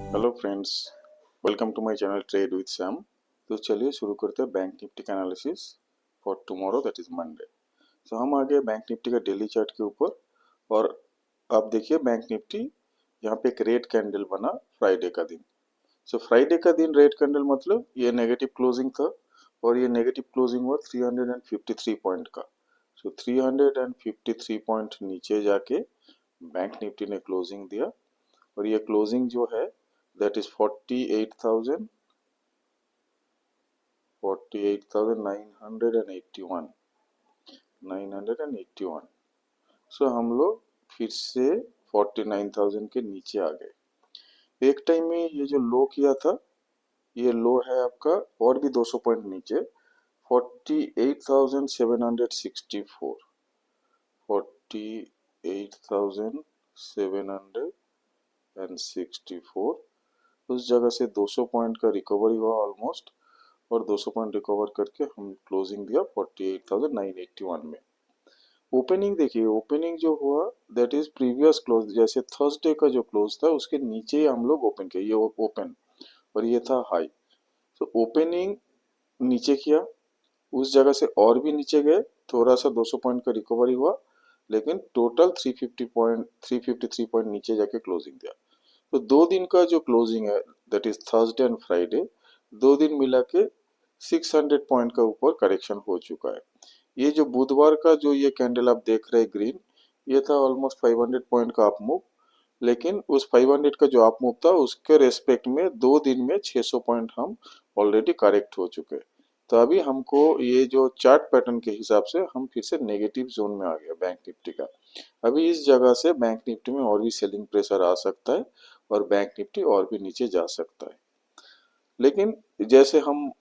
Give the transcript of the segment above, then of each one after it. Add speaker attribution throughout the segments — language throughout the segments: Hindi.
Speaker 1: Hello friends, welcome to my channel trade with Sam. तो चलिए शुरू करते हैं बैंक निफ्टी का analysis for tomorrow that is Monday. तो हम आ गए बैंक निफ्टी का डेली चार्ट के ऊपर और आप देखिए बैंक निफ्टी यहाँ पे एक रेड कैंडल बना फ्राइडे का दिन। सो फ्राइडे का दिन रेड कैंडल मतलब ये नेगेटिव क्लोजिंग था और ये नेगेटिव क्लोजिंग हुआ 353 पॉइंट का। सो 353 पॉइंट नीचे जाके बैंक निफ्टी ने क्लोजिंग दिया और ये क्लोजिंग जो है दैट इज 48,981। सो हम लोग फिर से 49,000 के नीचे आ गए। एक टाइम में ये जो लो किया था, ये लो है आपका और भी 200 पॉइंट नीचे 48,764। 48,764 उस जगह से 200 पॉइंट का रिकवरी हुआ ऑलमोस्ट, और 200 पॉइंट रिकवर करके हम क्लोजिंग दिया 48,981 में। ओपनिंग देखिए, ओपनिंग जो हुआ दैट इज प्रीवियस क्लोज, जैसे थर्सडे का जो क्लोज था उसके नीचे ही हम लोग ओपन किए, ये ओपन और ये था हाई। तो ओपनिंग नीचे किया, उस जगह से और भी नीचे गए, थोड़ा सा 200 पॉइंट का रिकवरी हुआ, लेकिन टोटल 353 पॉइंट नीचे जाके क्लोजिंग दिया। तो 2 दिन का जो क्लोजिंग है that is Thursday and Friday, 2 दिन मिला के 600 पॉइंट का ऊपर करेक्शन हो चुका है। ये जो बुधवार का जो ये कैंडल आप देख रहे हैं ग्रीन, ये था ऑलमोस्ट 500 पॉइंट का अप मूव, लेकिन उस 500 का जो अप मूव था उसके रेस्पेक्ट में 2 दिन में 600 पॉइंट हम ऑलरेडी करेक्ट हो चुके हैं। तो अभी हमको ये जो चार्ट पैटर्न के हिसाब से हम फिर से नेगेटिव जोन में आ गया बैंक निफ्टी का। अभी इस जगह से बैंक निफ्टी में और भी सेलिंग प्रेशर आ सकता है और बैंक निफ्टी और भी नीचे जा सकता है। लेकिन जैसे हम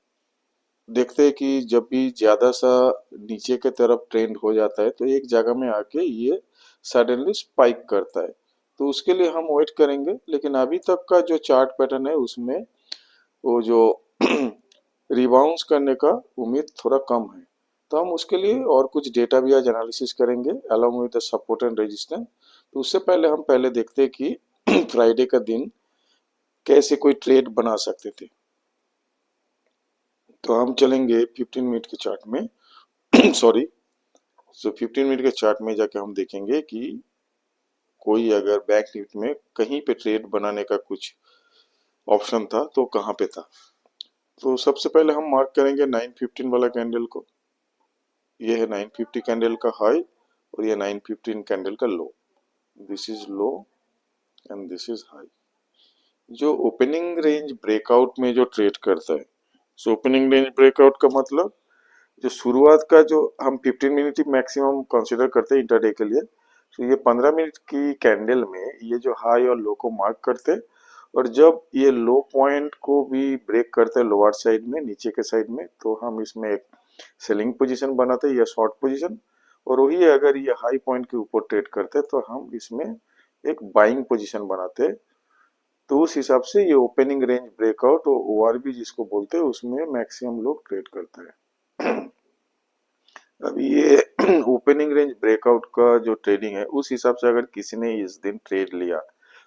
Speaker 1: देखते हैं कि जब भी ज्यादा सा नीचे के तरफ ट्रेंड हो जाता है तो एक जगह में आके ये सडनली स्पाइक करता है, तो उसके लिए हम वेट करेंगे। लेकिन अभी तक का जो चार्ट पैटर्न है उसमें वो जो रिबाउंस करने का उम्मीद थोड़ा कम है। तो हम उसके लिए और कुछ डेटा भी आज एनालिसिस करेंगे along with the support and resistance. तो उससे पहले हम पहले देखते हैं कि फ्राइडे का दिन कैसे कोई ट्रेड बना सकते थे। तो हम चलेंगे 15 मिनट के चार्ट में सॉरी। सो 15 मिनट के चार्ट में जाके हम देखेंगे कि कोई अगर बैंक निफ्टी में कहीं पे ट्रेड बनाने का कुछ ऑप्शन था तो कहाँ पे था। तो सबसे पहले हम मार्क करेंगे 915 वाला कैंडल को। ये है 950 कैंडल का हाई और ये 915 कैंडल का low. This is low and this is high. जो ओपनिंग रेंज ब्रेकआउट में जो ट्रेड करता है, सो ओपनिंग रेंज ब्रेकआउट का मतलब जो शुरुआत का जो हम 15 मिनट ही मैक्सिमम कंसिडर करते हैं इंटरडे के लिए। तो ये 15 मिनट की कैंडल में ये जो हाई और लो को मार्क करते हैं, और जब ये लो पॉइंट को भी ब्रेक करते हैं लोअर साइड में, नीचे के साइड में, तो हम इसमें एक सेलिंग पोजीशन बनाते हैं या शॉर्ट पोजीशन। और वही अगर ये हाई पॉइंट के ऊपर ट्रेड करते हैं तो हम इसमें एक बाइंग पोजीशन बनाते हैं। तो उस हिसाब से ये ओपनिंग रेंज ब्रेकआउट और ओआरबी जिसको बोलते हैं उसमें मैक्सिमम लोग ट्रेड करते हैं। अब ये ओपनिंग रेंज ब्रेकआउट का जो ट्रेडिंग है उस हिसाब से अगर किसी ने इस दिन ट्रेड लिया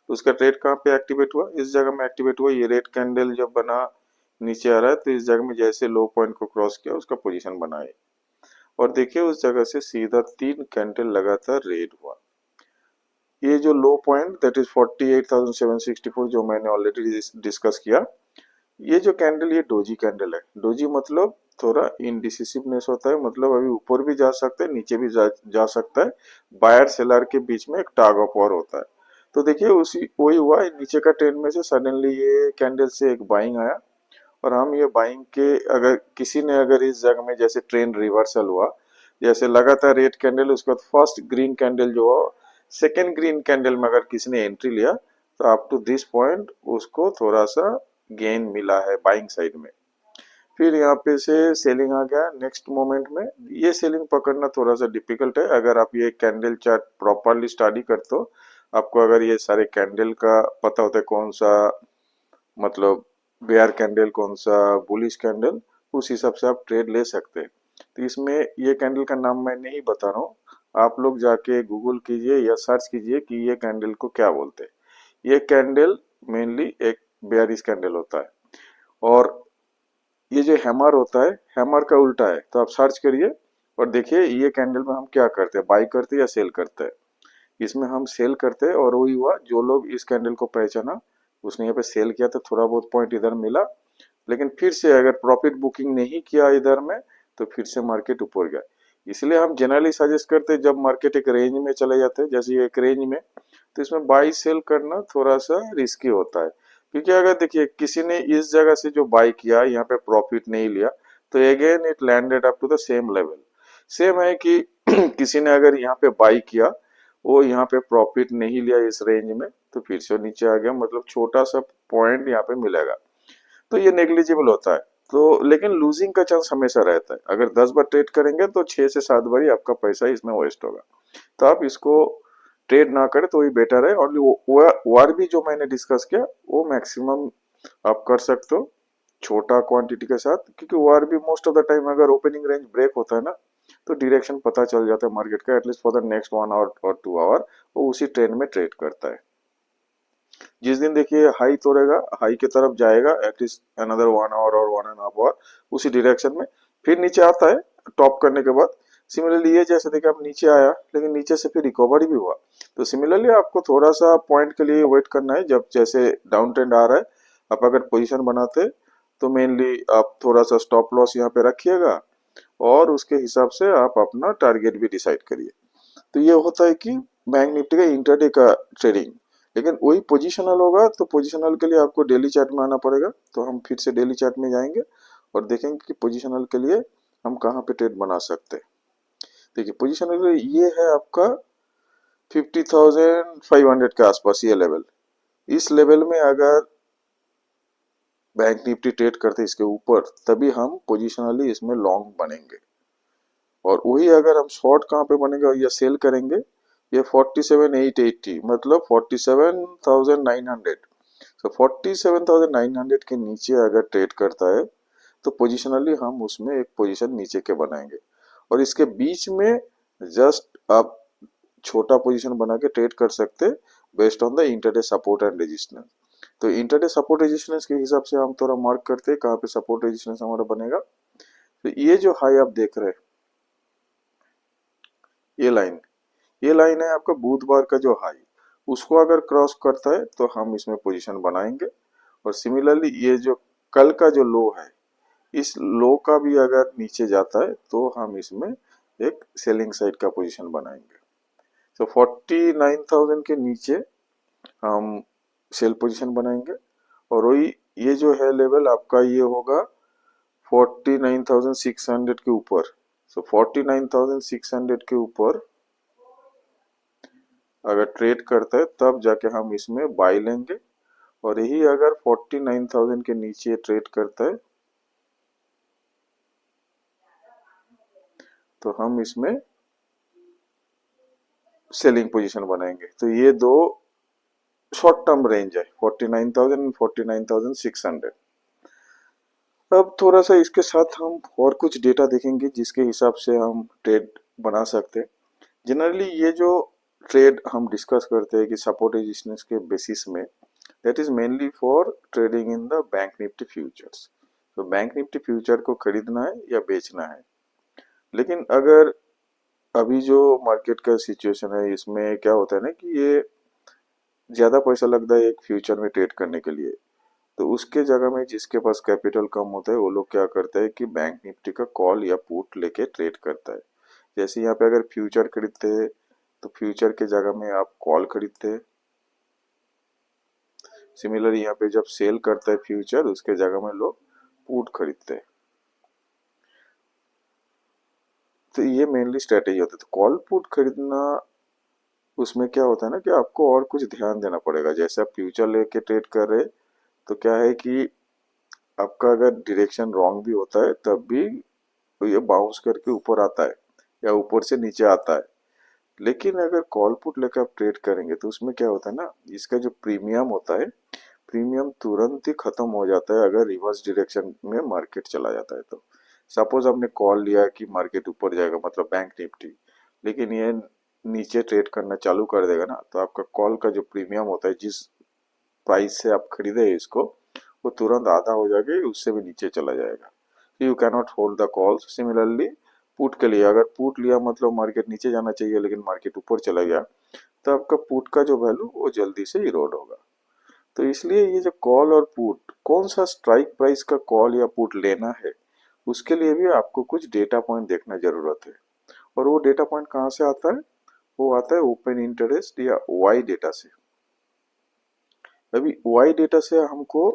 Speaker 1: तो उसका ट्रेड कहाँ पे एक्टिवेट हुआ, इस जगह में एक्टिवेट हुआ। ये रेड कैंडल जब बना नीचे आ रहा है तो इस जगह में जैसे लो पॉइंट को क्रॉस किया उसका पोजीशन बनाए, और देखिए उस जगह से सीधा 3 कैंडल लगातार रेड हुआ। ये जो लो पॉइंट दैट इज 48,764 जो मैंने ऑलरेडी डिस्कस किया, ये जो कैंडल ये डोजी कैंडल है। डोजी मतलब थोड़ा इनडिसिसिवनेस होता है, मतलब अभी ऊपर भी जा सकता है नीचे भी जा सकता है। बायर सेलर के बीच में एक टग ऑफ वॉर होता है। तो देखिए उसी वही हुआ, नीचे का ट्रेंड में से सडनली ये कैंडल से एक बाइंग आया, और हम ये बाइंग के अगर किसी ने अगर इस जगह में जैसे ट्रेंड रिवर्सल हुआ, जैसे लगातार रेड कैंडल उसके बाद फर्स्ट ग्रीन कैंडल जो हुआ, सेकेंड ग्रीन कैंडल में अगर किसी ने एंट्री लिया तो अप टू दिस पॉइंट उसको थोड़ा सा गेन मिला है बाइंग साइड में। फिर यहाँ पे से सेलिंग आ गया नेक्स्ट मोमेंट में। ये सेलिंग पकड़ना थोड़ा सा डिफिकल्ट है, अगर आप ये कैंडल चार्ट प्रॉपरली स्टडी करते हो, आपको अगर ये सारे कैंडल का पता होता है कौन सा मतलब बेयर कैंडल कौन सा बुलिश कैंडल, उस हिसाब से आप ट्रेड ले सकते हैं। तो इसमें ये कैंडल का नाम मैं नहीं बता रहा हूँ, आप लोग जाके गूगल कीजिए या सर्च कीजिए कि ये कैंडल को क्या बोलते हैं। ये कैंडल मेनली एक बेयरिश कैंडल होता है। और ये जो हैमर होता है, हैमर का उल्टा है। तो आप सर्च करिए और देखिए ये कैंडल में हम क्या करते हैं, बाई करते हैं या सेल करते हैं। इसमें हम सेल करते हैं और वही हुआ, जो लोग इस कैंडल को पहचाना उसने यहाँ पे सेल किया, तो थोड़ा बहुत पॉइंट इधर मिला। लेकिन फिर से अगर प्रॉफिट बुकिंग नहीं किया इधर में, तो फिर से मार्केट ऊपर गया। इसलिए हम जनरली सजेस्ट करते हैं, जब मार्केट एक रेंज में चले जाते हैं, जैसे ये एक रेंज में, तो इसमें बाई सेल करना थोड़ा सा रिस्की होता है। क्योंकि अगर देखिए किसी ने इस जगह से जो बाई किया, यहाँ पे प्रॉफिट नहीं लिया, तो again it landed up to the same level. Same है कि किसी ने अगर यहाँ पे बाई किया, वो यहाँ पे प्रॉफिट नहीं लिया इस रेंज में, तो फिर से नीचे आ गया, मतलब छोटा सा पॉइंट यहाँ पे मिलेगा, तो ये नेग्लिजिबल होता है। तो लेकिन लूजिंग का चांस हमेशा रहता है। अगर 10 बार ट्रेड करेंगे तो 6 से 7 बार ही आपका पैसा इसमें वेस्ट होगा। तो आप इसको ट्रेड ना करें तो ही बेटर है। और वार भी जो मैंने डिस्कस किया, वो मैक्सिमम आप कर सकते हो छोटा क्वांटिटी के साथ, क्योंकि वार भी मोस्ट ऑफ द टाइम अगर ओपनिंग रेंज ब्रेक होता है ना, तो डायरेक्शन पता चल जाता है मार्केट का, at least for the next 1 hour और 2 आवर वो उसी ट्रेंड में ट्रेड करता है। जिस दिन देखिए हाई तोड़ेगा, हाई की तरफ जाएगा एटलीस्ट अनदर 1 आवर और 1.5 आवर उसी डायरेक्शन में, फिर नीचे आता है टॉप करने के बाद। सिमिलरली ये जैसे देखिए आप नीचे आया, लेकिन नीचे से फिर रिकवरी भी हुआ। तो सिमिलरली आपको थोड़ा सा पॉइंट के लिए वेट करना है, जब जैसे डाउन ट्रेंड आ रहा है, आप अगर पोजीशन बनाते तो मेनली आप थोड़ा सा स्टॉप लॉस यहाँ पे रखिएगा, और उसके हिसाब से आप अपना टारगेट भी डिसाइड करिए। तो ये होता है कि बैंक निफ्टी का इंटरडे का ट्रेडिंग। लेकिन वही पोजिशनल होगा, तो पोजिशनल के लिए आपको डेली चार्ट में आना पड़ेगा। तो हम फिर से डेली चार्ट में जाएंगे और देखेंगे कि पोजिशनल के लिए हम कहाँ पे ट्रेड बना सकते हैं। देखिए पोजिशनल के लिए ये है आपका 50,500 के आसपास ये लेवल। इस लेवल में अगर बैंक निफ्टी ट्रेड करते इसके ऊपर, तभी हम पोजिशनली इसमें लॉन्ग बनेंगे। और वही अगर हम शॉर्ट कहाँ पे बनेंगे या सेल करेंगे, ये 47,880 मतलब 47,900। तो 47,900 के नीचे अगर ट्रेड करता है, तो पोजिशनली हम उसमें एक पोजीशन नीचे के बनाएंगे। और इसके बीच में जस्ट आप छोटा पोजीशन बना के ट्रेड कर सकते, based on the intraday support and resistance. तो इंटरडे सपोर्ट रेजिस्टेंस के हिसाब से हम थोड़ा मार्क करते हैं कहाँ पे सपोर्ट रेजिस्टेंस हमारा बनेगा। तो ये जो हाई आप देख रहे हैं, ये लाइन है आपका बुधवार का जो हाई, उसको अगर क्रॉस करता है तो हम इसमें पोजीशन बनाएंगे। और सिमिलरली ये जो कल का जो लो है, इस लो का भी अगर नीचे जाता है तो हम इसमें एक सेलिंग साइड का पोजीशन बनाएंगे। तो 49,000 के नीचे हम सेल पोजीशन बनाएंगे। और वही ये जो है लेवल आपका, ये होगा 49,600 के ऊपर। सो 49,600 के ऊपर अगर ट्रेड करता है, तब जाके हम इसमें बाई लेंगे। और यही अगर 49,000 के नीचे ट्रेड करता है, तो हम इसमें सेलिंग पोजीशन बनाएंगे। तो ये दो शॉर्ट टर्म रेंज है, 49,000 एंड 49,600। अब थोड़ा सा इसके साथ हम और कुछ डेटा देखेंगे जिसके हिसाब से हम ट्रेड बना सकते हैं। जनरली ये जो ट्रेड हम डिस्कस करते हैं कि सपोर्ट रेजिस्टेंस के बेसिस में, that is mainly for trading in the bank Nifty futures. तो बैंक निफ्टी फ्यूचर को खरीदना है या बेचना है। लेकिन अगर अभी जो मार्केट का सिचुएशन है, इसमें क्या होता है ना कि ये ज़्यादा पैसा लगता है एक फ्यूचर में ट्रेड करने के लिए। तो उसके जगह में जिसके पास कैपिटल कम होता है, वो लोग क्या करते हैं कि बैंक निफ्टी का कॉल या पुट लेके ट्रेड करता है। जैसे यहाँ पे अगर फ्यूचर खरीदते हैं, तो फ्यूचर के जगह में आप कॉल खरीदते हैं। सिमिलरली यहाँ पे जब सेल करता है फ्यूचर, उसके जगह में लोग पुट खरीदते हैं। तो ये मेनली स्ट्रेटेजी होता है। तो कॉल पुट खरीदना, उसमें क्या होता है ना कि आपको और कुछ ध्यान देना पड़ेगा। जैसे आप फ्यूचर लेके ट्रेड कर रहे, तो क्या है कि आपका अगर डायरेक्शन रॉन्ग भी होता है, तब भी तो ये बाउंस करके ऊपर आता है या ऊपर से नीचे आता है। लेकिन अगर कॉल पुट लेकर आप ट्रेड करेंगे, तो उसमें क्या होता है ना, इसका जो प्रीमियम होता है, प्रीमियम तुरंत ही खत्म हो जाता है अगर रिवर्स डायरेक्शन में मार्केट चला जाता है। तो सपोज आपने कॉल लिया कि मार्केट ऊपर जाएगा, मतलब बैंक निफ्टी, लेकिन ये नीचे ट्रेड करना चालू कर देगा ना, तो आपका कॉल का जो प्रीमियम होता है, जिस प्राइस से आप खरीदे इसको वो तुरंत आधा हो जाएगा, उससे भी नीचे चला जाएगा। You can not hold the calls. Similarly put के लिए अगर पुट लिया मतलब मार्केट नीचे जाना चाहिए लेकिन मार्केट ऊपर चला गया तो आपका पुट का जो वैल्यू वो जल्दी से इरोड होगा। तो इसलिए ये जो कॉल और पुट, कौन सा स्ट्राइक प्राइस का कॉल या पुट लेना है उसके लिए भी आपको कुछ डेटा पॉइंट देखना जरूरत है। और वो डेटा पॉइंट कहाँ से आता है? वो आता है ओपन इंटरेस्ट या वाई डेटा से। अभी वाई डेटा से हमको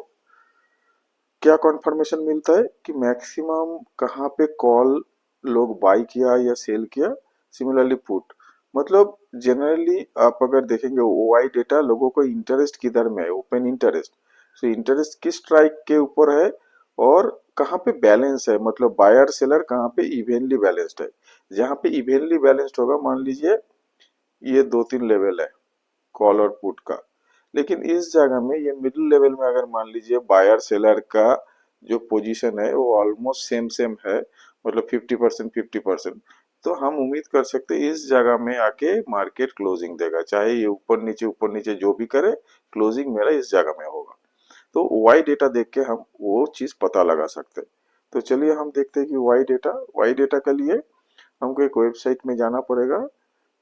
Speaker 1: क्या कंफर्मेशन मिलता है कि मैक्सिमम कहाँ पे कॉल लोग बाई किया या सेल किया। सिमिलरली पुट मतलब जनरली आप अगर देखेंगे ओआई डेटा लोगों को इंटरेस्ट किधर में है, ओपन इंटरेस्ट। सो इंटरेस्ट किस स्ट्राइक के ऊपर है और कहाँ पे बैलेंस है, मतलब बायर सेलर कहाँ पे इवेनली बैलेंस्ड है। जहाँ पे इवेनली बैलेंस्ड होगा, मान लीजिए ये 2-3 लेवल है कॉल और पुट का, लेकिन इस जगह में ये मिडिल लेवल में अगर मान लीजिए बायर सेलर का जो पोजीशन है वो ऑलमोस्ट सेम सेम है, मतलब 50% 50%, तो हम उम्मीद कर सकते हैं इस जगह में आके मार्केट क्लोजिंग देगा, चाहे ये ऊपर नीचे जो भी करे क्लोजिंग मेरा इस जगह में होगा। तो वाई डेटा देख के हम वो चीज पता लगा सकते हैं। तो चलिए हम देखते हैं कि वाई डेटा के लिए हमको एक वेबसाइट में जाना पड़ेगा।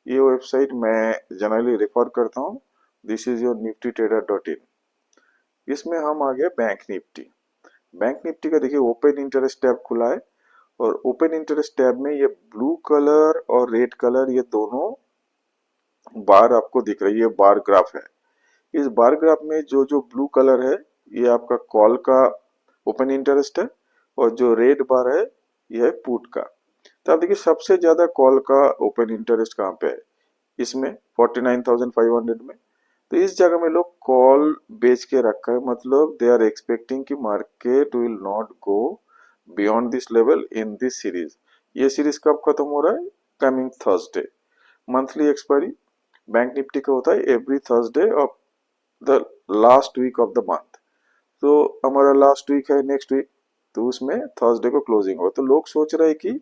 Speaker 1: ये वेबसाइट मैं जनरली रेफर करता हूँ, this is your Nifty trader dot in. इसमें हम आ गए बैंक निफ्टी। बैंक निफ्टी का देखिए ओपन इंटरेस्ट टैब खुला है और ओपन इंटरेस्ट टैब में ये ब्लू कलर और रेड कलर ये दोनों बार आपको दिख रही है, बार ग्राफ है। इस बार ग्राफ में जो जो ब्लू कलर है ये आपका कॉल का ओपन इंटरेस्ट है और जो रेड बार है ये है पुट का। तो आप देखिए सबसे ज्यादा कॉल का ओपन इंटरेस्ट कहाँ पे है, इसमें 49,500 में। तो इस जगह में लोग कॉल बेच के रखा है, मतलब दे आर एक्सपेक्टिंग कि market will not go beyond this level in this series. ये सीरीज कब खत्म हो रहा है? Coming Thursday. Monthly expiry bank Nifty का होता है every Thursday of the last week of the month. तो हमारा लास्ट वीक है नेक्स्ट वीक, तो उसमें थर्सडे को क्लोजिंग होगा। तो लोग सोच रहे हैं कि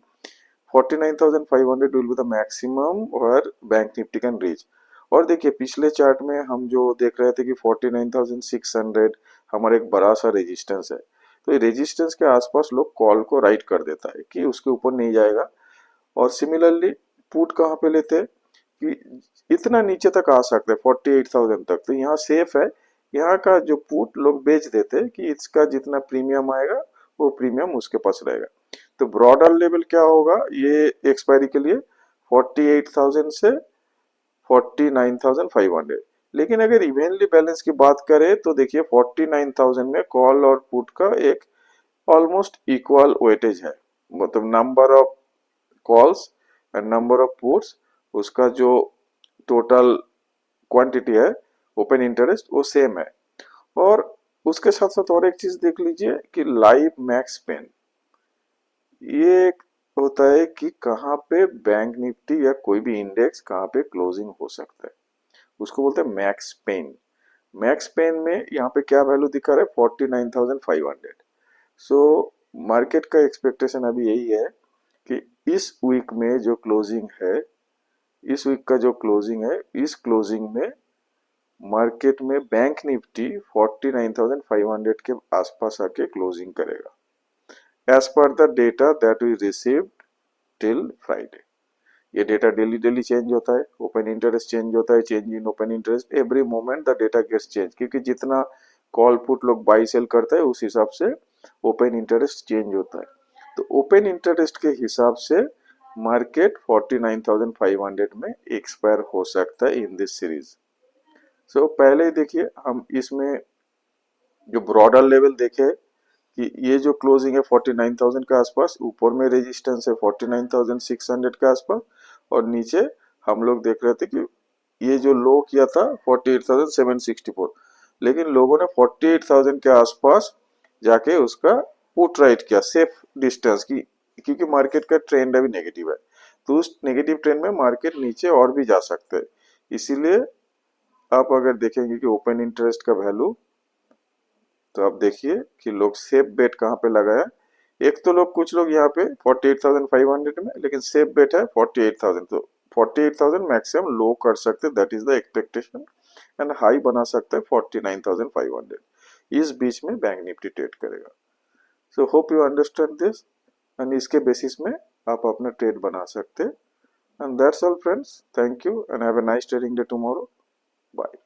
Speaker 1: 49,500 विल बी द मैक्सिमम और बैंक निफ्टी कैन रीच। और देखिए पिछले चार्ट में हम जो देख रहे थे कि 49,600 हमारा एक बड़ा सा रेजिस्टेंस है। तो ये रेजिस्टेंस के आसपास लोग कॉल को राइट कर देता है कि उसके ऊपर नहीं जाएगा। और सिमिलरली पुट कहाँ पे लेते हैं कि इतना नीचे तक आ सकते हैं 48,000 तक, तो यहाँ सेफ है। यहाँ का जो पुट लोग बेच देते हैं कि इसका जितना प्रीमियम आएगा वो प्रीमियम उसके पास रहेगा। तो ब्रॉडर लेवल क्या होगा ये एक्सपायरी के लिए 48,000 से 49,500। लेकिन अगर इवेनली बैलेंस की बात करें तो देखिए 49,000 में कॉल और पुट का एक ऑलमोस्ट इक्वल वेटेज है, मतलब number of calls and number of puts, उसका जो टोटल क्वांटिटी है ओपन इंटरेस्ट वो सेम है। और उसके साथ साथ और एक चीज देख लीजिए कि लाइव मैक्स पेन, ये एक होता है कि कहाँ पे बैंक निफ्टी या कोई भी इंडेक्स कहाँ पे क्लोजिंग हो सकता है, उसको बोलते हैं मैक्स पेन। मैक्स पेन में यहाँ पे क्या वैल्यू दिखा रहा है 49,500। सो मार्केट का एक्सपेक्टेशन अभी यही है कि इस वीक में जो क्लोजिंग है, इस वीक का जो क्लोजिंग है, इस क्लोजिंग में मार्केट में बैंक निफ्टी 49,500 के आसपास आके क्लोजिंग करेगा as per the data that we received till Friday. ये डेटा डेली डेली चेंज होता है, ओपन इंटरेस्ट चेंज होता है, change in open interest every moment the data gets change, क्योंकि जितना कॉल पुट लोग बाई सेल करता है उस हिसाब से ओपन इंटरेस्ट चेंज होता है। तो ओपन इंटरेस्ट के हिसाब से मार्केट 49,500 में एक्सपायर हो सकता है इन दिस सीरीज। सो पहले ही देखिए हम इसमें जो ब्रॉडर लेवल देखे कि ये जो क्लोजिंग है 49,000 के आसपास, ऊपर में रेजिस्टेंस है 49,600 के आसपास, और नीचे हम लोग देख रहे थे कि ये जो लो किया था 48,764, लेकिन लोगों ने 48,000 के आसपास जाके उसका पुट राइट किया सेफ डिस्टेंस की, क्योंकि मार्केट का ट्रेंड अभी नेगेटिव है। तो उस नेगेटिव ट्रेंड में मार्केट नीचे और भी जा सकते हैं। इसीलिए आप अगर देखेंगे कि ओपन इंटरेस्ट का वैल्यू, तो आप देखिए कि लोग सेफ बेट कहाँ पे लगाया। एक तो लोग कुछ लोग यहाँ पे 48,500 में, लेकिन सेफ बेट है 48,000, तो 48,000 मैक्सिमम लो कर सकते, that is the expectation. And high बना सकता है 49,500। इस बीच में बैंक निफ्टी ट्रेड करेगा। So hope you understand this and इसके बेसिस में आप अपना ट्रेड बना सकते हैं। And that's all friends, thank you and have a nice trading day tomorrow. Bye.